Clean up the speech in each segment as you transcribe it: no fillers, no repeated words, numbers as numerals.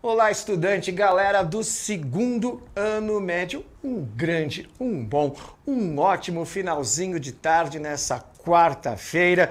Olá, estudante, galera do segundo ano médio. Um ótimo finalzinho de tarde nessa quarta-feira.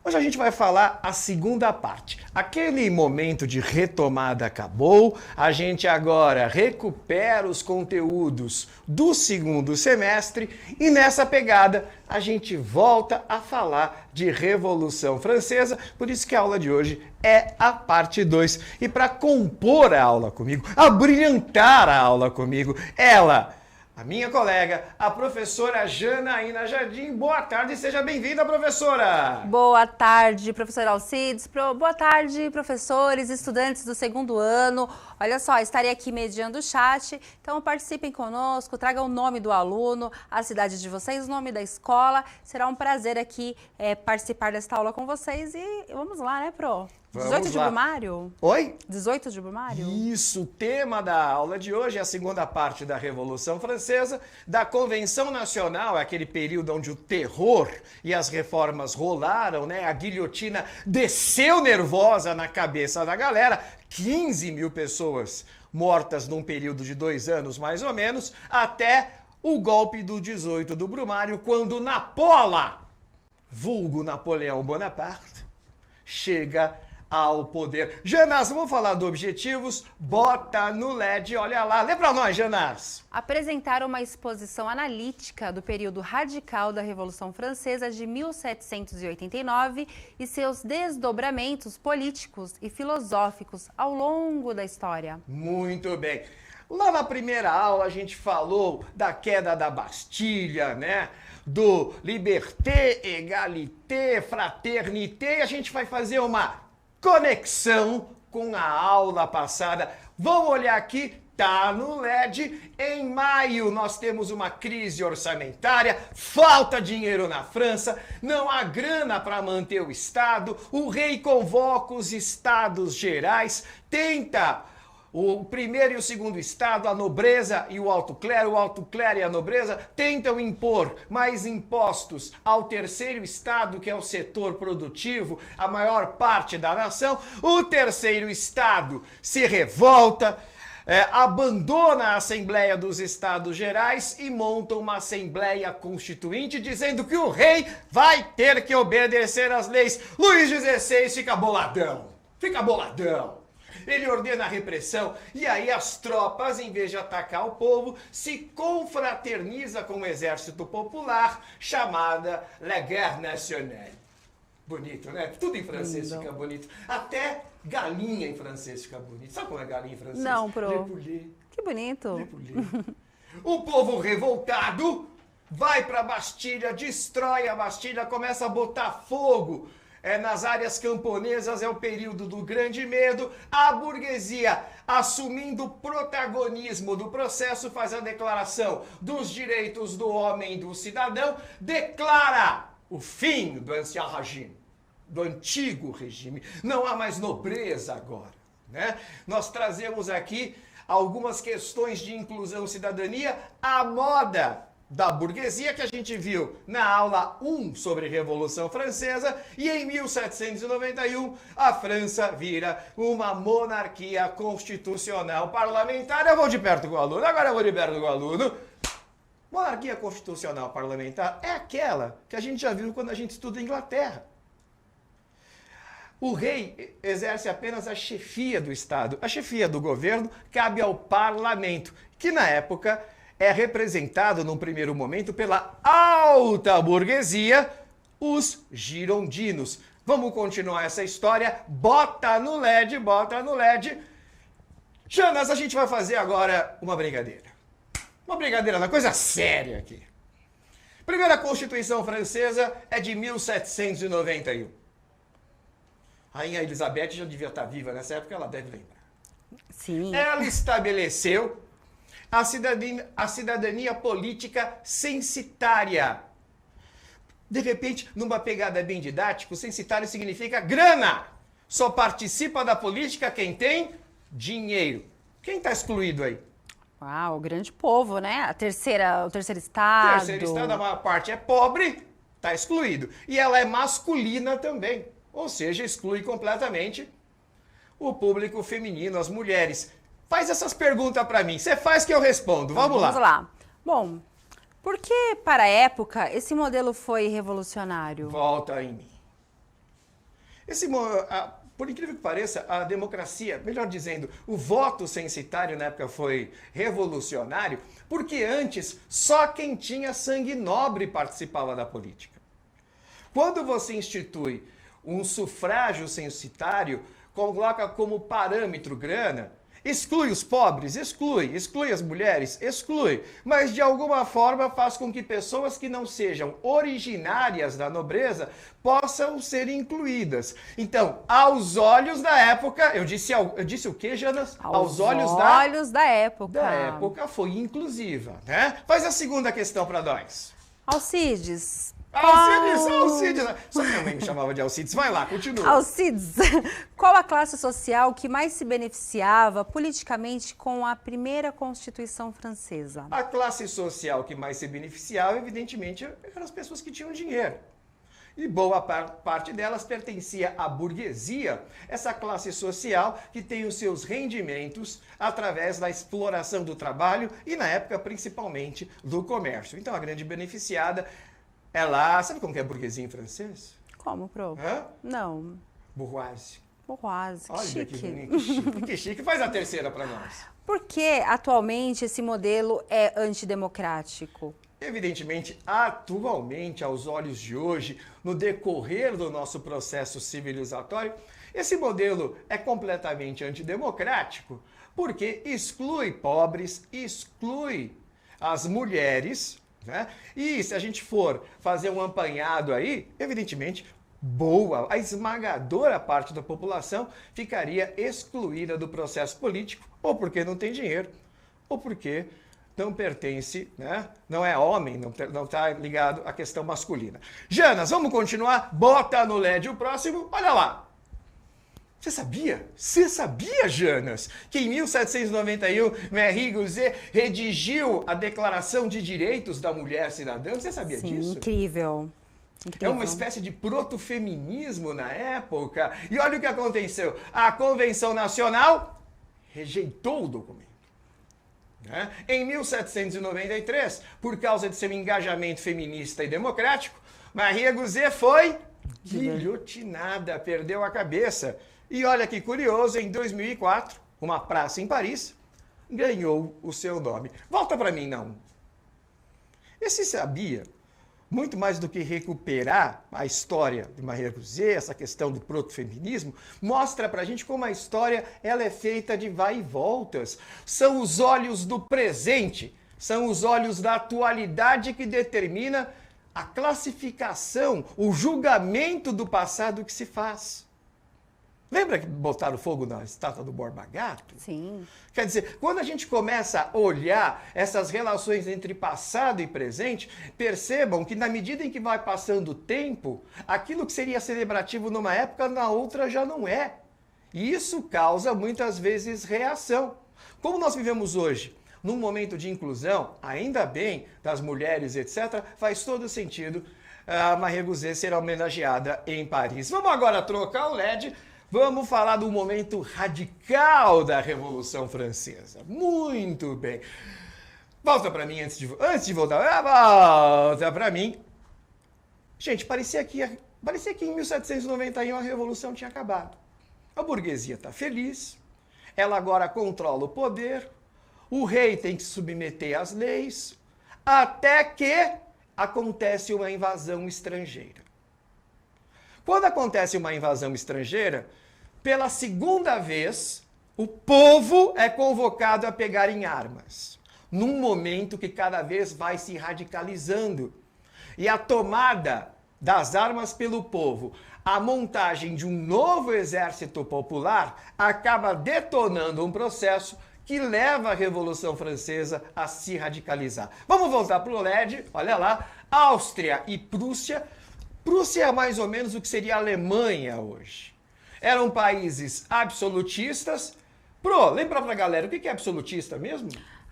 Hoje a gente vai falar a segunda parte. Aquele momento de retomada acabou, a gente agora recupera os conteúdos do segundo semestre e nessa pegada a gente volta a falar de Revolução Francesa, por isso que a aula de hoje é a parte 2. E para compor a aula comigo, abrilhantar a aula comigo, ela, a minha colega, a professora Janaína Jardim. Boa tarde, seja bem-vinda, professora! Boa tarde, professor Alcides. Boa tarde, professores, estudantes do segundo ano. Olha só, estarei aqui mediando o chat, então participem conosco, tragam o nome do aluno, a cidade de vocês, o nome da escola. Será um prazer aqui participar desta aula com vocês e vamos lá, né, Pro? 18 de Brumário? Oi? 18 de Brumário? Isso, o tema da aula de hoje é a segunda parte da Revolução Francesa, da Convenção Nacional, aquele período onde o terror e as reformas rolaram, né? A guilhotina desceu nervosa na cabeça da galera, 15 mil pessoas mortas num período de 2 anos, mais ou menos, até o golpe do 18 do Brumário, quando Napola, vulgo Napoleão Bonaparte, chega ao poder. Janás, vamos falar dos objetivos? Bota no LED, olha lá. Lê pra nós, Janás. Apresentar uma exposição analítica do período radical da Revolução Francesa de 1789 e seus desdobramentos políticos e filosóficos ao longo da história. Muito bem. Lá na primeira aula a gente falou da queda da Bastilha, né? Do liberté, égalité, fraternité. A gente vai fazer uma conexão com a aula passada. Vamos olhar aqui, tá no LED. Em maio nós temos uma crise orçamentária, falta dinheiro na França, não há grana para manter o Estado, o rei convoca os Estados Gerais, tenta o primeiro e o segundo estado, a nobreza e o alto clero e a nobreza tentam impor mais impostos ao terceiro estado, que é o setor produtivo, a maior parte da nação. O terceiro estado se revolta, abandona a Assembleia dos Estados Gerais e monta uma Assembleia Constituinte dizendo que o rei vai ter que obedecer às leis. Luís XVI fica boladão. Ele ordena a repressão e aí as tropas, em vez de atacar o povo, se confraterniza com o exército popular, chamada La Guerre Nationale. Bonito, né? Tudo em francês fica bonito. Até galinha em francês fica bonito. Sabe como é galinha em francês? Não, Pro. Le poulet. Que bonito. Le poulet. O povo revoltado vai para a Bastilha, destrói a Bastilha, começa a botar fogo nas áreas camponesas. É o período do grande medo. A burguesia, assumindo o protagonismo do processo, faz a declaração dos direitos do homem e do cidadão, declara o fim do ancien régime, do antigo regime. Não há mais nobreza agora, né? Nós trazemos aqui algumas questões de inclusão e cidadania, a moda da burguesia, que a gente viu na aula 1 sobre Revolução Francesa, e em 1791 a França vira uma monarquia constitucional parlamentar. Eu vou de perto com o aluno, agora eu vou de perto com o aluno. Monarquia constitucional parlamentar é aquela que a gente já viu quando a gente estuda Inglaterra. O rei exerce apenas a chefia do Estado. A chefia do governo cabe ao parlamento, que na época é representado, num primeiro momento, pela alta burguesia, os girondinos. Vamos continuar essa história. Bota no LED, bota no LED. Janas, a gente vai fazer agora uma brincadeira. Uma brincadeira, uma coisa séria aqui. Primeira Constituição Francesa é de 1791. A Rainha Elizabeth já devia estar viva nessa época, ela deve lembrar. Sim. Ela estabeleceu a cidadania política censitária. De repente, numa pegada bem didática, o censitário significa grana. Só participa da política quem tem dinheiro. Quem está excluído aí? Uau, o grande povo, né? O terceiro estado. O terceiro estado, a maior parte é pobre, está excluído. E ela é masculina também. Ou seja, exclui completamente o público feminino, as mulheres. Faz essas perguntas para mim. Você faz que eu respondo. Vamos lá. Vamos lá. Bom, por que, para a época, esse modelo foi revolucionário? Volta em mim. Por incrível que pareça, a democracia, melhor dizendo, o voto censitário na época foi revolucionário, porque antes só quem tinha sangue nobre participava da política. Quando você institui um sufrágio censitário, coloca como parâmetro grana, exclui os pobres, exclui as mulheres, exclui, mas de alguma forma faz com que pessoas que não sejam originárias da nobreza possam ser incluídas. Então, aos olhos da época, eu disse o quê, Janas? Aos olhos da época. Da época foi inclusiva, né? Faz a segunda questão para nós. Alcides. Alcides. Só minha mãe me chamava de Alcides. Vai lá, continua. Alcides, qual a classe social que mais se beneficiava politicamente com a primeira Constituição Francesa? A classe social que mais se beneficiava, evidentemente, eram as pessoas que tinham dinheiro. E boa parte delas pertencia à burguesia, essa classe social que tem os seus rendimentos através da exploração do trabalho e, na época, principalmente, do comércio. Então, a grande beneficiada é lá... Sabe como que é burguesia em francês? Como, pro? Hã? Não. Bourgeoisie. Bourgeoisie, que Olha chique. que chique, que chique. Faz a terceira para nós. Por que, atualmente, esse modelo é antidemocrático? Evidentemente, atualmente, aos olhos de hoje, no decorrer do nosso processo civilizatório, esse modelo é completamente antidemocrático, porque exclui pobres, exclui as mulheres, né? E se a gente for fazer um apanhado aí, evidentemente, a esmagadora parte da população ficaria excluída do processo político, ou porque não tem dinheiro, ou porque não pertence, né? Não é homem, não está ligado à questão masculina. Janas, vamos continuar? Bota no LED o próximo. Olha lá. Você sabia? Você sabia, Janas, que em 1791 Marie Gouzet redigiu a Declaração de Direitos da Mulher Cidadã? Você sabia disso? Incrível. É uma espécie de protofeminismo na época. E olha o que aconteceu. A Convenção Nacional rejeitou o documento. Em 1793, por causa de seu engajamento feminista e democrático, Marie Gouzet foi guilhotinada, perdeu a cabeça. E olha que curioso, em 2004, uma praça em Paris ganhou o seu nome. Volta para mim, não. Esse sabia, muito mais do que recuperar a história de Marie Gouzet, essa questão do protofeminismo, mostra pra gente como a história ela é feita de vai e voltas. São os olhos do presente, são os olhos da atualidade que determina a classificação, o julgamento do passado que se faz. Lembra que botaram fogo na estátua do Borba Gato? Sim. Quer dizer, quando a gente começa a olhar essas relações entre passado e presente, percebam que na medida em que vai passando o tempo, aquilo que seria celebrativo numa época, na outra já não é. E isso causa muitas vezes reação. Como nós vivemos hoje, num momento de inclusão, ainda bem, das mulheres, etc., faz todo sentido a Marie Gouzet ser homenageada em Paris. Vamos agora trocar o LED. Vamos falar do momento radical da Revolução Francesa. Muito bem. Volta para mim antes de voltar. Volta para mim. Gente, parecia que em 1791 a Revolução tinha acabado. A burguesia está feliz. Ela agora controla o poder. O rei tem que se submeter às leis. Até que acontece uma invasão estrangeira. Quando acontece uma invasão estrangeira, pela segunda vez, o povo é convocado a pegar em armas, num momento que cada vez vai se radicalizando. E a tomada das armas pelo povo, a montagem de um novo exército popular, acaba detonando um processo que leva a Revolução Francesa a se radicalizar. Vamos voltar para o LED, olha lá, Áustria e Prússia. Prússia é mais ou menos o que seria a Alemanha hoje. Eram países absolutistas. Lembra pra galera, o que é absolutista mesmo?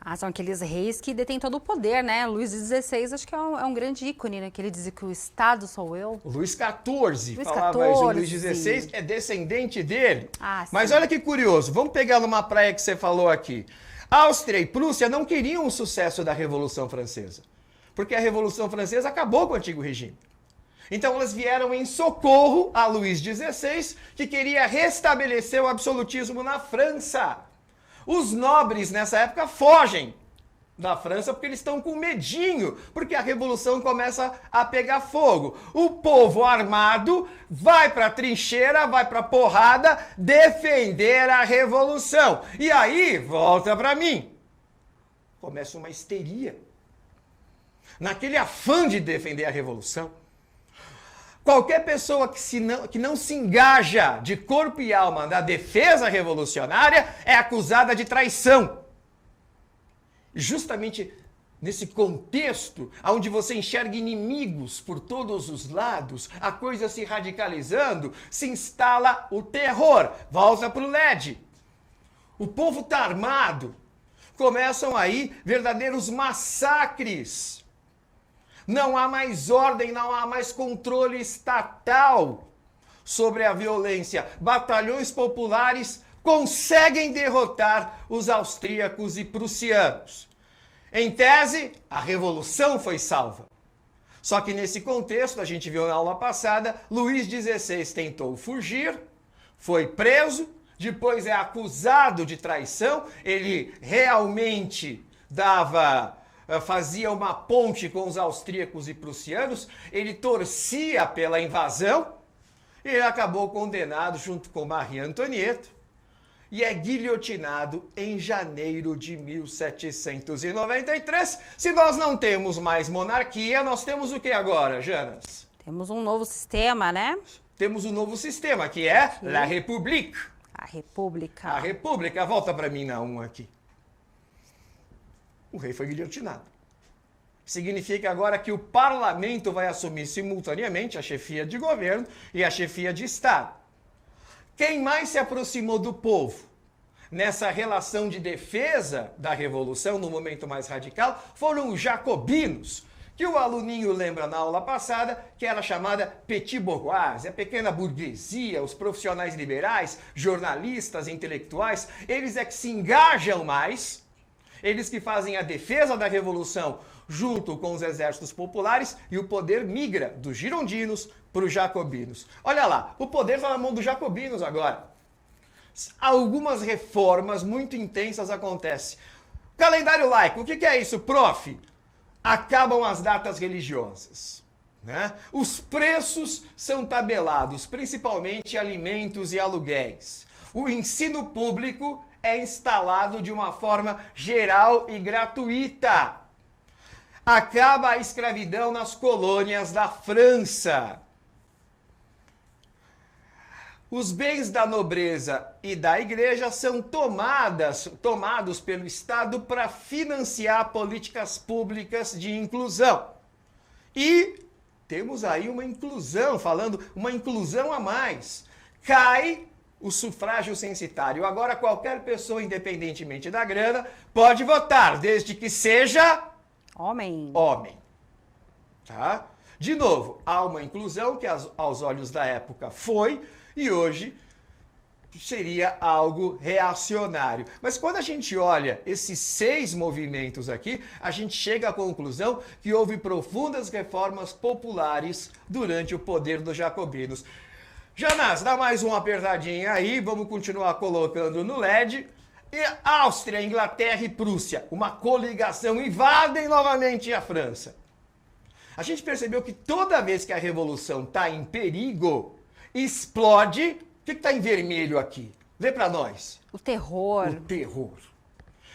Ah, são aqueles reis que detêm todo o poder, né? Luís XVI acho que é um grande ícone, né? Que ele dizia que o Estado sou eu. Luís XIV Luís falava isso, o XIV. Luís XVI é descendente dele. Ah, Mas sim. olha que curioso, vamos pegar numa praia que você falou aqui. Áustria e Prússia não queriam o sucesso da Revolução Francesa, porque a Revolução Francesa acabou com o antigo regime. Então elas vieram em socorro a Luís XVI, que queria restabelecer o absolutismo na França. Os nobres nessa época fogem da França porque eles estão com medinho, porque a revolução começa a pegar fogo. O povo armado vai para a trincheira, vai para a porrada defender a revolução. E aí, volta para mim, começa uma histeria. Naquele afã de defender a revolução, qualquer pessoa que não se engaja de corpo e alma na defesa revolucionária é acusada de traição. Justamente nesse contexto, onde você enxerga inimigos por todos os lados, a coisa se radicalizando, se instala o terror. Volta para o LED. O povo está armado. Começam aí verdadeiros massacres. Não há mais ordem, não há mais controle estatal sobre a violência. Batalhões populares conseguem derrotar os austríacos e prussianos. Em tese, a revolução foi salva. Só que nesse contexto, a gente viu na aula passada, Luís XVI tentou fugir, foi preso, depois é acusado de traição, ele realmente fazia uma ponte com os austríacos e prussianos, ele torcia pela invasão, e ele acabou condenado junto com Marie Antonieta e é guilhotinado em janeiro de 1793. Se nós não temos mais monarquia, nós temos o que agora, Janas? Temos um novo sistema, né? Temos um novo sistema, que é La République. A República. A República, volta para mim na 1 aqui. O rei foi guilhotinado. Significa agora que o parlamento vai assumir simultaneamente a chefia de governo e a chefia de Estado. Quem mais se aproximou do povo nessa relação de defesa da revolução, no momento mais radical, foram os jacobinos, que o aluninho lembra na aula passada, que era chamada petit bourgeoisie, a pequena burguesia, os profissionais liberais, jornalistas, intelectuais, eles é que se engajam mais, eles que fazem a defesa da revolução junto com os exércitos populares, e o poder migra dos girondinos para os jacobinos. Olha lá, o poder está na mão dos jacobinos agora. Algumas reformas muito intensas acontecem. Calendário laico, o que é isso, prof? Acabam as datas religiosas, né? Os preços são tabelados, principalmente alimentos e aluguéis. O ensino público é instalado de uma forma geral e gratuita. Acaba a escravidão nas colônias da França. Os bens da nobreza e da igreja são tomados pelo Estado para financiar políticas públicas de inclusão. E temos aí uma inclusão, uma inclusão a mais. Cai o sufrágio censitário. Agora qualquer pessoa, independentemente da grana, pode votar, desde que seja homem. Tá? De novo, há uma inclusão que aos olhos da época foi e hoje seria algo reacionário. Mas quando a gente olha esses 6 movimentos aqui, a gente chega à conclusão que houve profundas reformas populares durante o poder dos jacobinos. Janás, dá mais uma apertadinha aí, vamos continuar colocando no LED. E Áustria, Inglaterra e Prússia, uma coligação, invadem novamente a França. A gente percebeu que toda vez que a revolução está em perigo, explode. O que está em vermelho aqui? Vê para nós. O terror. O terror.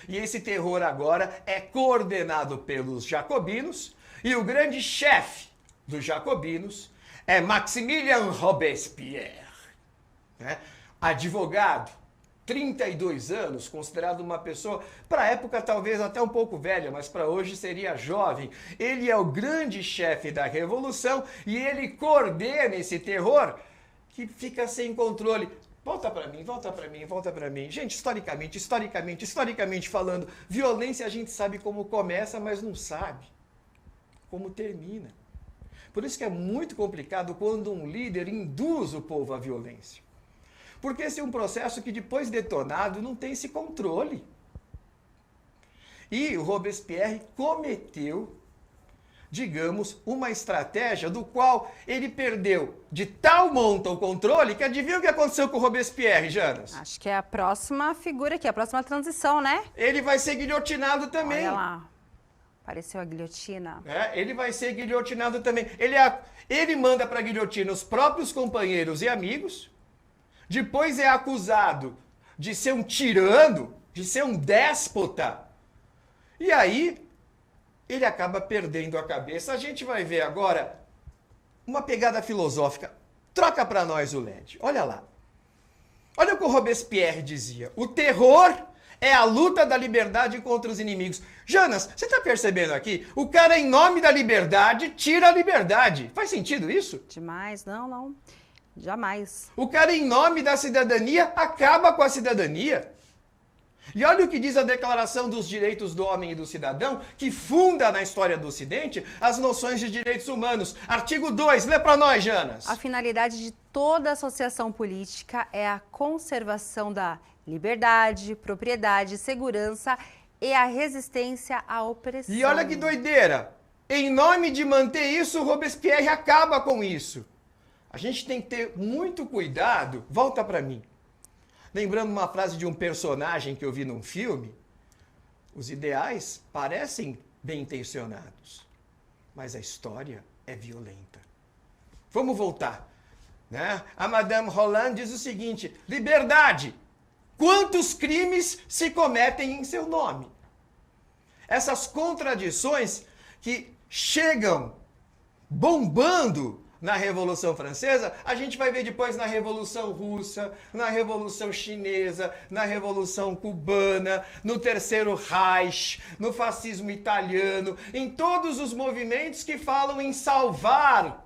E esse terror agora é coordenado pelos jacobinos, e o grande chefe dos jacobinos é Maximilien Robespierre, né? Advogado, 32 anos, considerado uma pessoa, para a época talvez até um pouco velha, mas para hoje seria jovem. Ele é o grande chefe da revolução e ele coordena esse terror que fica sem controle. Volta para mim, volta para mim, volta para mim. Gente, historicamente falando, violência a gente sabe como começa, mas não sabe como termina. Por isso que é muito complicado quando um líder induz o povo à violência. Porque esse é um processo que depois detonado não tem esse controle. E o Robespierre cometeu, digamos, uma estratégia do qual ele perdeu de tal monta o controle que adivinha o que aconteceu com o Robespierre, Janas? Acho que é a próxima figura aqui, a próxima transição, né? Ele vai ser guilhotinado também. Olha lá, apareceu a guilhotina. Ele vai ser guilhotinado também. Ele manda para a guilhotina os próprios companheiros e amigos, depois é acusado de ser um tirano, de ser um déspota, e aí ele acaba perdendo a cabeça. A gente vai ver agora uma pegada filosófica. Troca para nós o LED. Olha lá. Olha o que o Robespierre dizia. O terror é a luta da liberdade contra os inimigos. Janas, você está percebendo aqui? O cara, em nome da liberdade, tira a liberdade. Faz sentido isso? Demais, não. Jamais. O cara, em nome da cidadania, acaba com a cidadania. E olha o que diz a Declaração dos Direitos do Homem e do Cidadão, que funda na história do Ocidente as noções de direitos humanos. Artigo 2, lê para nós, Janas. A finalidade de toda associação política é a conservação da liberdade, propriedade, segurança e a resistência à opressão. E olha que doideira. Em nome de manter isso, o Robespierre acaba com isso. A gente tem que ter muito cuidado. Volta para mim. Lembrando uma frase de um personagem que eu vi num filme, os ideais parecem bem intencionados, mas a história é violenta. Vamos voltar, né? A Madame Roland diz o seguinte: liberdade, quantos crimes se cometem em seu nome? Essas contradições que chegam bombando na Revolução Francesa, a gente vai ver depois na Revolução Russa, na Revolução Chinesa, na Revolução Cubana, no Terceiro Reich, no fascismo italiano, em todos os movimentos que falam em salvar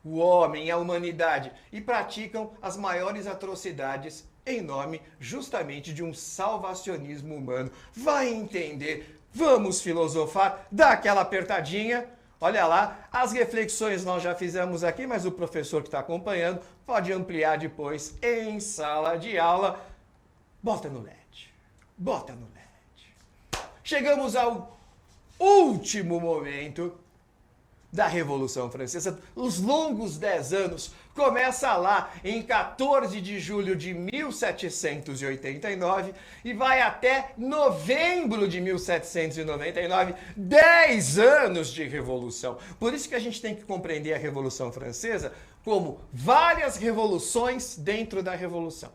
o homem, a humanidade, e praticam as maiores atrocidades em nome justamente de um salvacionismo humano. Vai entender, vamos filosofar, dá aquela apertadinha. Olha lá, as reflexões nós já fizemos aqui, mas o professor que está acompanhando pode ampliar depois em sala de aula. Bota no LED. Bota no LED. Chegamos ao último momento da Revolução Francesa. Os longos 10 anos começa lá em 14 de julho de 1789 e vai até novembro de 1799, 10 anos de revolução. Por isso que a gente tem que compreender a Revolução Francesa como várias revoluções dentro da Revolução.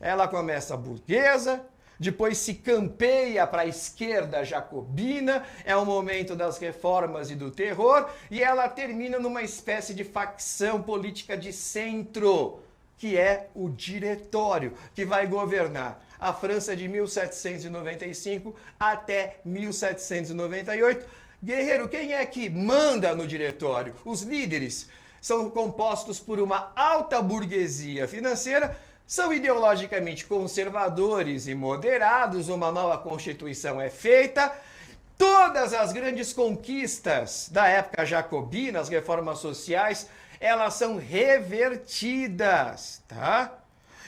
Ela começa burguesa, depois se campeia para a esquerda jacobina, é o momento das reformas e do terror, e ela termina numa espécie de facção política de centro, que é o Diretório, que vai governar a França de 1795 até 1798. Guerreiro, quem é que manda no Diretório? Os líderes são compostos por uma alta burguesia financeira, são ideologicamente conservadores e moderados, uma nova Constituição é feita, todas as grandes conquistas da época jacobina, as reformas sociais, elas são revertidas, tá?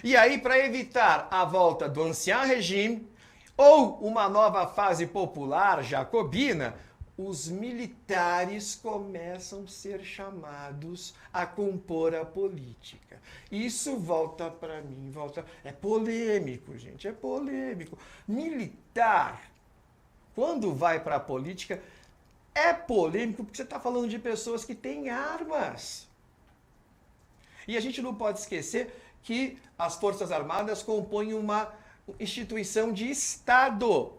E aí, para evitar a volta do Ancien Regime ou uma nova fase popular jacobina, os militares começam a ser chamados a compor a política. Isso volta para mim, é polêmico, gente, é polêmico. Militar, quando vai para a política, é polêmico porque você está falando de pessoas que têm armas. E a gente não pode esquecer que as Forças Armadas compõem uma instituição de Estado.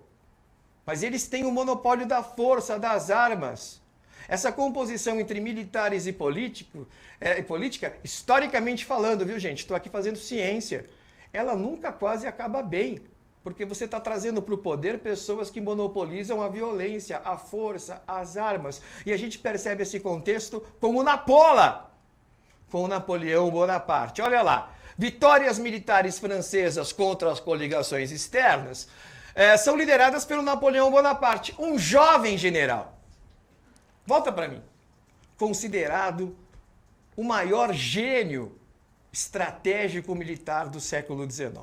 Mas eles têm o monopólio da força, das armas. Essa composição entre militares e política, historicamente falando, viu, gente? Estou aqui fazendo ciência. Ela nunca quase acaba bem. Porque você está trazendo para o poder pessoas que monopolizam a violência, a força, as armas. E a gente percebe esse contexto com o Napola, com o Napoleão Bonaparte. Olha lá. vitórias militares francesas contra as coligações externas são lideradas pelo Napoleão Bonaparte, um jovem general. Volta para mim. Considerado o maior gênio estratégico militar do século XIX.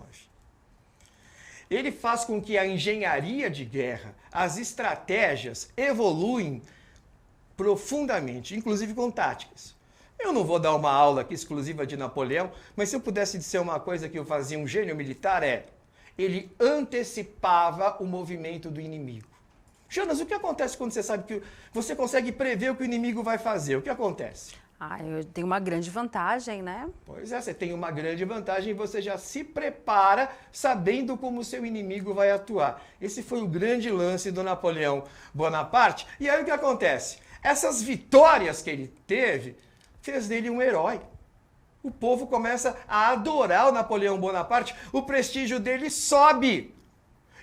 Ele faz com que a engenharia de guerra, as estratégias evoluem profundamente, inclusive com táticas. Eu não vou dar uma aula aqui exclusiva de Napoleão, mas se eu pudesse dizer uma coisa que eu fazia um gênio militar ele antecipava o movimento do inimigo. Jonas, o que acontece quando você sabe que você consegue prever o que o inimigo vai fazer? O que acontece? Eu tenho uma grande vantagem, né? Pois é, você tem uma grande vantagem e você já se prepara sabendo como o seu inimigo vai atuar. Esse foi o grande lance do Napoleão Bonaparte. E aí o que acontece? Essas vitórias que ele teve fez dele um herói. O povo começa a adorar o Napoleão Bonaparte, o prestígio dele sobe.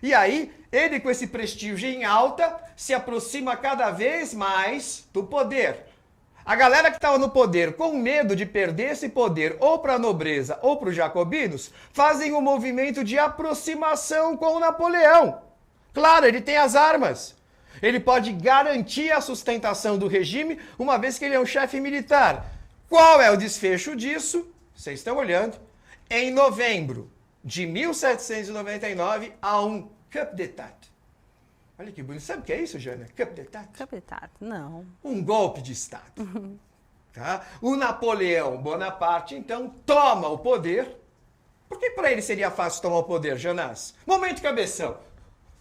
E aí, ele com esse prestígio em alta, se aproxima cada vez mais do poder. A galera que estava no poder, com medo de perder esse poder ou para a nobreza ou para os jacobinos, fazem um movimento de aproximação com o Napoleão. Claro, ele tem as armas. Ele pode garantir a sustentação do regime, uma vez que ele é um chefe militar. Qual é o desfecho disso? Vocês estão olhando. Em novembro de 1799, há um coup d'état. Olha que bonito. Sabe o que é isso, Jana? Coup d'état? Coup d'état, não. Um golpe de Estado. Tá? O Napoleão Bonaparte, então, toma o poder. Por que para ele seria fácil tomar o poder, Jonas? Momento cabeção.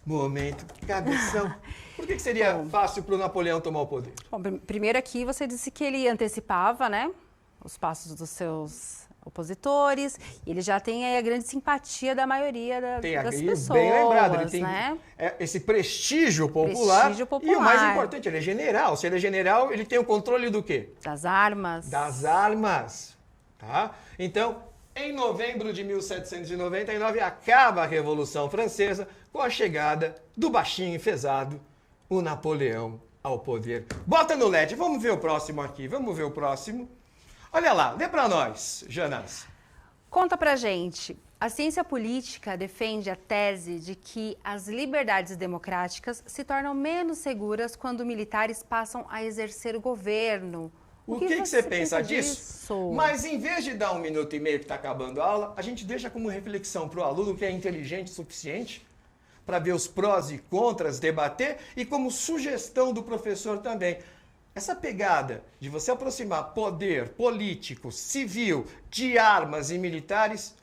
Momento cabeção. Por que seria fácil para o Napoleão tomar o poder? Bom, primeiro aqui você disse que ele antecipava, né, os passos dos seus opositores, e ele já tem aí a grande simpatia da maioria das pessoas. Bem lembrado, ele tem né? Esse prestígio popular, e o mais importante, ele é general. Se ele é general, ele tem o controle do quê? Das armas. Das armas. Tá? Então, em novembro de 1799, acaba a Revolução Francesa com a chegada do baixinho enfesado, o Napoleão ao poder. Bota no LED, vamos ver o próximo aqui, vamos ver o próximo. Olha lá, lê pra nós, Jonas. Conta pra gente. A ciência política defende a tese de que as liberdades democráticas se tornam menos seguras quando militares passam a exercer o governo. O que você pensa disso? Mas em vez de dar 1 minuto e meio que está acabando a aula, a gente deixa como reflexão para o aluno que é inteligente o suficiente para ver os prós e contras, debater, e como sugestão do professor também. Essa pegada de você aproximar poder político, civil, de armas e militares,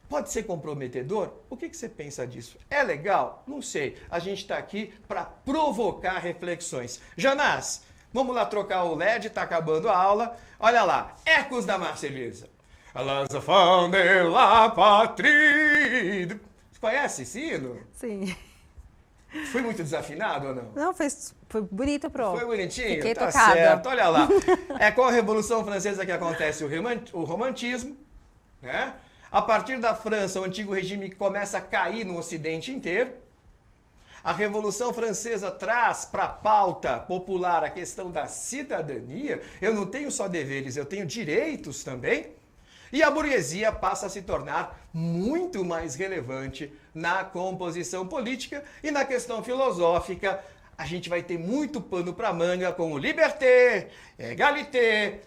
pode ser comprometedor? O que você pensa disso? É legal? Não sei. A gente está aqui para provocar reflexões. Jonas, vamos lá trocar o LED, está acabando a aula. Olha lá, Ecos da Marselhesa. Alas fam de la patrie. Você conhece esse hino? Sim. Foi muito desafinado ou não? Não, foi bonito, pro. Foi bonitinho? Fiquei tá tocada. Certo, olha lá. É com a Revolução Francesa que acontece o romantismo, né? A partir da França, o antigo regime começa a cair no Ocidente inteiro. A Revolução Francesa traz para a pauta popular a questão da cidadania. Eu não tenho só deveres, eu tenho direitos também. E a burguesia passa a se tornar muito mais relevante na composição política e na questão filosófica. A gente vai ter muito pano para manga com o liberté, égalité,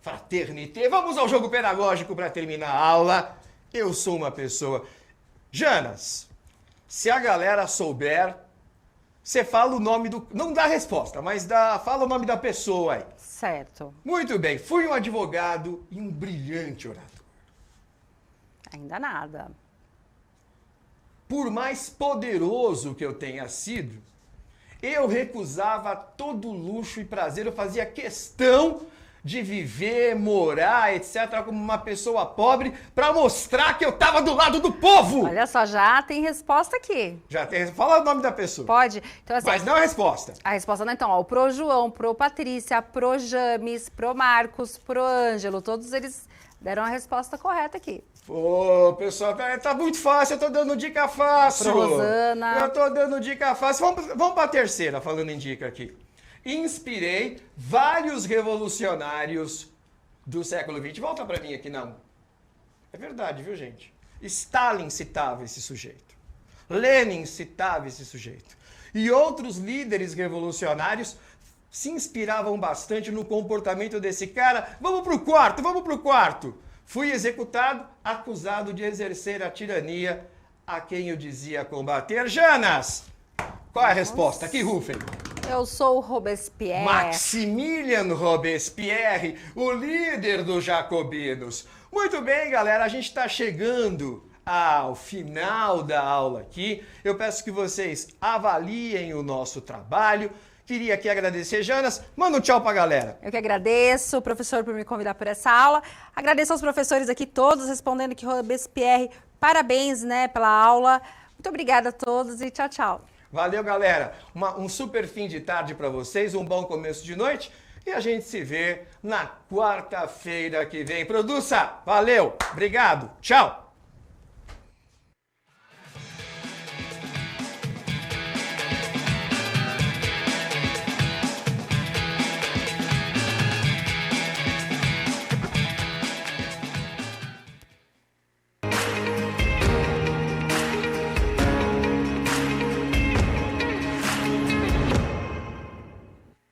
fraternité. Vamos ao jogo pedagógico para terminar a aula. Eu sou uma pessoa... Jonas, se a galera souber, você fala o nome do... Não dá resposta, mas fala o nome da pessoa aí. Certo. Muito bem, fui um advogado e um brilhante orador. Ainda nada. Por mais poderoso que eu tenha sido, eu recusava todo luxo e prazer, eu fazia questão de viver, morar, etc., como uma pessoa pobre, para mostrar que eu estava do lado do povo. Olha só, já tem resposta aqui. Já tem. Fala o nome da pessoa. Pode. Então, assim, mas não a resposta. A resposta não é então, ó, o pro João, pro Patrícia, pro James, pro Marcos, pro Ângelo, todos eles deram a resposta correta aqui. Pô, pessoal, tá muito fácil, eu tô dando dica fácil. Pro Rosana. Eu tô dando dica fácil. Vamos pra terceira, falando em dica aqui. Inspirei vários revolucionários do século XX. Volta pra mim aqui, não. É verdade, viu, gente? Stalin citava esse sujeito. Lenin citava esse sujeito. E outros líderes revolucionários se inspiravam bastante no comportamento desse cara. Vamos pro quarto, vamos pro quarto. Fui executado, acusado de exercer a tirania a quem eu dizia combater. Janas, qual é a resposta? Que rufem. Eu sou o Robespierre. Maximilian Robespierre, o líder dos jacobinos. Muito bem, galera, a gente está chegando ao final da aula aqui. Eu peço que vocês avaliem o nosso trabalho. Queria aqui agradecer, Janas. Manda um tchau pra galera. Eu que agradeço, professor, por me convidar por essa aula. Agradeço aos professores aqui todos respondendo que Robespierre, parabéns, né, pela aula. Muito obrigada a todos e tchau, tchau. Valeu, galera. Um super fim de tarde para vocês, um bom começo de noite. E a gente se vê na quarta-feira que vem. Produça, valeu, obrigado, tchau.